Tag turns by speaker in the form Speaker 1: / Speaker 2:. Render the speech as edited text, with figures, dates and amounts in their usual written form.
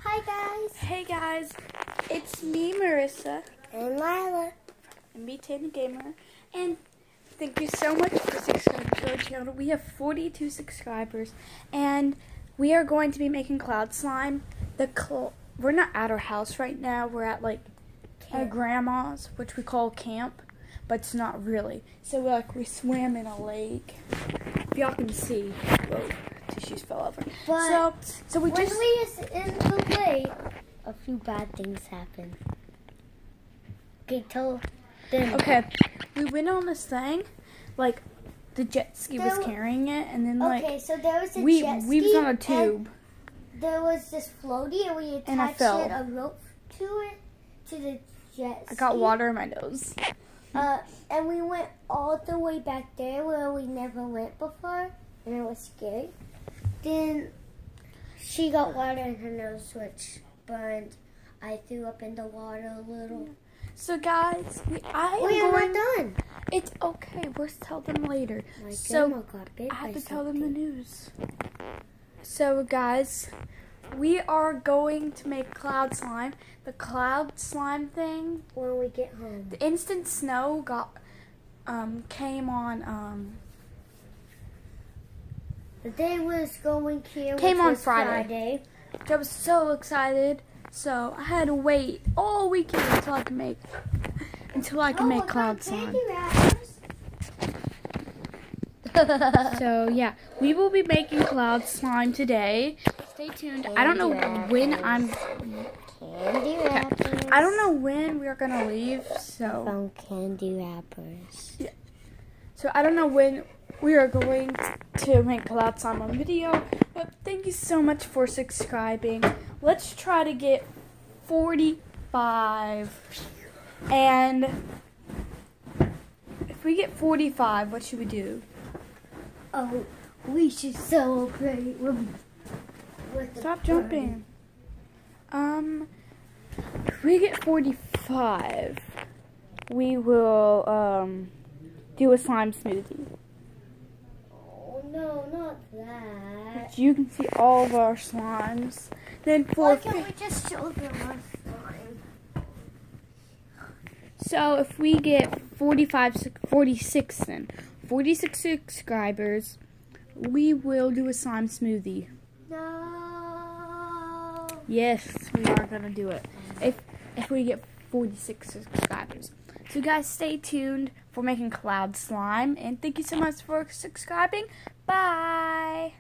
Speaker 1: Hi guys.
Speaker 2: Hey guys, it's me, Marissa,
Speaker 1: And Lila.
Speaker 2: and me, Tana Gamer, and thank you so much for subscribing to our channel. We have 42 subscribers, and we are going to be making cloud slime. We're not at our house right now. We're at like our grandma's, which we call camp, but it's not really. So we swam in a lake. If y'all can see, whoa, tissues fell over.
Speaker 1: But
Speaker 2: so we
Speaker 1: when
Speaker 2: just
Speaker 1: we was in the lake, a few bad things happened. Okay, tell them.
Speaker 2: Okay, we went on this thing, like the jet ski was carrying it, and then
Speaker 1: So there was a
Speaker 2: we
Speaker 1: jet ski.
Speaker 2: was on a tube.
Speaker 1: There was this floaty, and we attached a rope to it, to the jet ski.
Speaker 2: I got water in my nose.
Speaker 1: And we went all the way back there where we never went before, and it was scary. Then she got water in her nose, which burned. I threw up in the water a little.
Speaker 2: So guys,
Speaker 1: we are not done.
Speaker 2: It's okay. We'll tell them later.
Speaker 1: My grandma got bit
Speaker 2: I have
Speaker 1: by
Speaker 2: to tell them the
Speaker 1: something.
Speaker 2: news. So guys, we are going to make cloud slime. The cloud slime thing.
Speaker 1: When we get home.
Speaker 2: The instant snow came on.
Speaker 1: The day was going here.
Speaker 2: Came
Speaker 1: which
Speaker 2: on
Speaker 1: was Friday.
Speaker 2: I was so excited. So I had to wait all weekend until I can make cloud slime. So yeah, we will be making cloud slime today. Stay tuned. I don't know when
Speaker 1: Candy wrappers.
Speaker 2: I don't know when we are gonna leave. So
Speaker 1: Found candy wrappers.
Speaker 2: yeah. So I don't know when we are going to make cloud slime on video. But thank you so much for subscribing. Let's try to get 45. And if we get 45, what should we do?
Speaker 1: Oh, we should celebrate with
Speaker 2: Stop jumping. If we get 45, we will do a slime smoothie.
Speaker 1: Oh no, not that.
Speaker 2: But you can see all of our slimes. Then
Speaker 1: Why can't we just show them our slime?
Speaker 2: So if we get 46 then, 46 subscribers, we will do a slime smoothie.
Speaker 1: No.
Speaker 2: Yes, we are gonna do it. If we get 46 subscribers. So guys, stay tuned for making cloud slime, and thank you so much for subscribing. Bye.